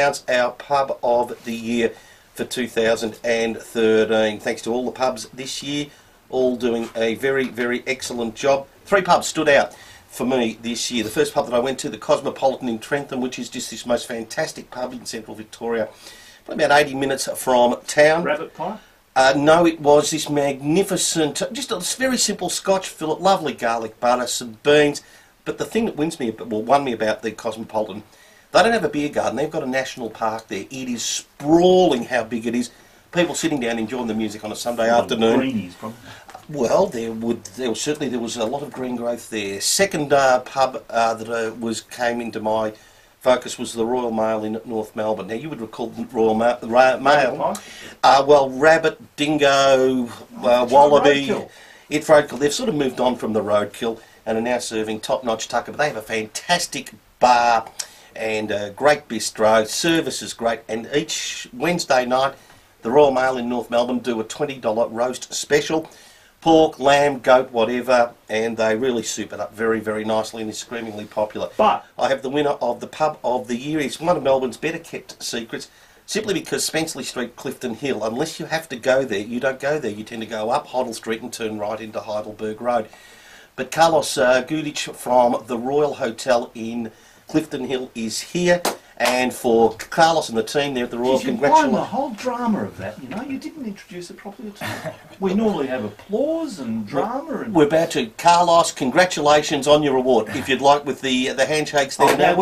announce our pub of the year for 2013. Thanks to all the pubs this year, all doing a very, very excellent job. 3 pubs stood out for me this year. The first pub that I went to, the Cosmopolitan in Trentham, which is just this most fantastic pub in central Victoria, about 80 minutes from town. Rabbit pie? No, it was this magnificent, just a very simple Scotch fillet, lovely garlic butter, some beans. But the thing that won me about the Cosmopolitan, they don't have a beer garden, they've got a national park there. It is sprawling how big it is. People sitting down enjoying the music on a Sunday afternoon. Greenies, probably. Well, there was a lot of green growth there. Second pub that came into my focus was the Royal Mail in North Melbourne. Now you would recall the Royal Mail. Well, rabbit, dingo, wallaby. It's roadkill. They've sort of moved on from the roadkill and are now serving top-notch tucker. But they have a fantastic bar and a great bistro. Service is great. And each Wednesday night, the Royal Mail in North Melbourne do a $20 roast special. Pork, lamb, goat, whatever, and they really soup it up very, very nicely and is screamingly popular. But I have the winner of the pub of the year. It's one of Melbourne's better kept secrets, simply because Spenceley Street, Clifton Hill, unless you have to go there, you don't go there. You tend to go up Hoddle Street and turn right into Heidelberg Road. But Carlos Gudic from the Royal Hotel in Clifton Hill is here. And for Carlos and the team there at the Royal, congratulations. The whole drama of that, you know, you didn't introduce it properly at all. We normally have applause and drama. And we're about to. Carlos, congratulations on your award. If you'd like, with the handshakes there now.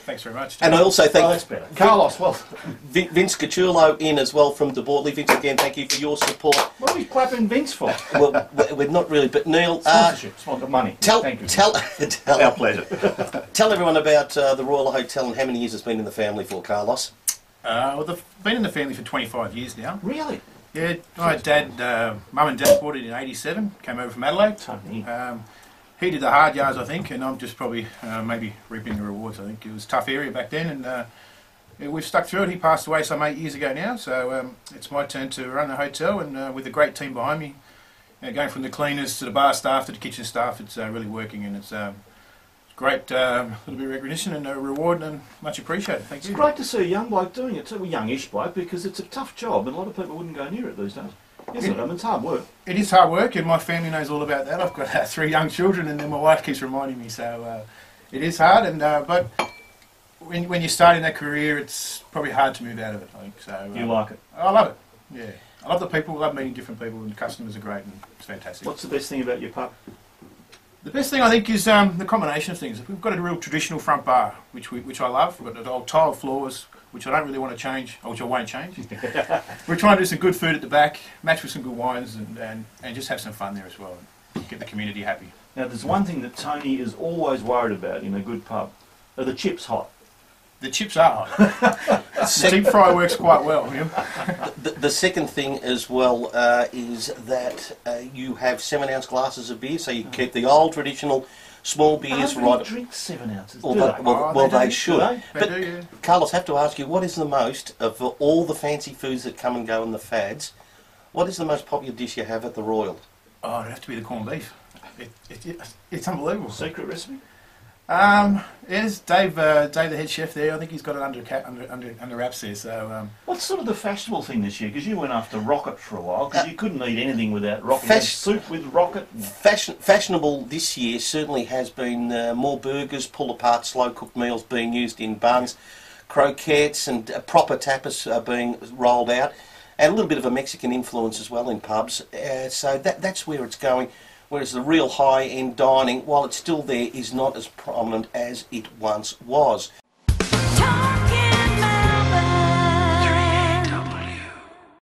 Thanks very much. And I also thank that's better. Carlos, well, Vince Cachullo in as well from De Bortley. Vince, again, thank you for your support. What are we clapping Vince for? Well, we're not really, but Neil, sponsorship, money. Thank you. Our pleasure. Tell everyone about the Royal Hotel and how many years it's been in the family for, Carlos. Well, they've been in the family for 25 years now. Really? Yeah, my mum and dad bought it in '87. Came over from Adelaide. Tony. He did the hard yards, I think, and I'm just probably maybe reaping the rewards. I think it was a tough area back then, and we've stuck through it. He passed away some 8 years ago now, so it's my turn to run the hotel, and with a great team behind me, going from the cleaners to the bar staff to the kitchen staff, it's really working, and it's great little bit of recognition and a reward, and much appreciated. Thank you. It's great to see a young bloke doing it too, a youngish bloke, because it's a tough job, and a lot of people wouldn't go near it these days. Isn't it? I mean, it's hard work. It is hard work, and my family knows all about that. I've got 3 young children, and then my wife keeps reminding me. So it is hard, and but when you start in that career, it's probably hard to move out of it. I think so. You like it? I love it. Yeah, I love the people. I love meeting different people, and the customers are great, and it's fantastic. What's the best thing about your pub? The best thing I think is the combination of things. We've got a real traditional front bar, which I love. We've got the old tiled floors, which I don't really want to change, or which I won't change. We're trying to do some good food at the back, match with some good wines, and just have some fun there as well, and get the community happy. Now, there's one thing that Tony is always worried about in a good pub. Are the chips hot? The chips are hot. Deep fry works quite well. Yeah. The second thing as well is that you have 7-ounce glasses of beer, so you keep the old traditional small beers right. Drink 7 ounces. They should. They do, yeah. Carlos, I have to ask you, what is the most of all the fancy foods that come and go in the fads? What is the most popular dish you have at the Royal? Oh, it'd have to be the corned beef. It's unbelievable. Secret recipe? Yes, Dave, the head chef there. I think he's got it under wraps there. So, what's sort of the fashionable thing this year? Because you went after rocket for a while, because you couldn't eat anything without rocket. Soup with rocket. Fashionable this year certainly has been more burgers, pull-apart, slow-cooked meals being used in buns, croquettes, and proper tapas are being rolled out, and a little bit of a Mexican influence as well in pubs. So that's where it's going. Whereas the real high-end dining, while it's still there, is not as prominent as it once was.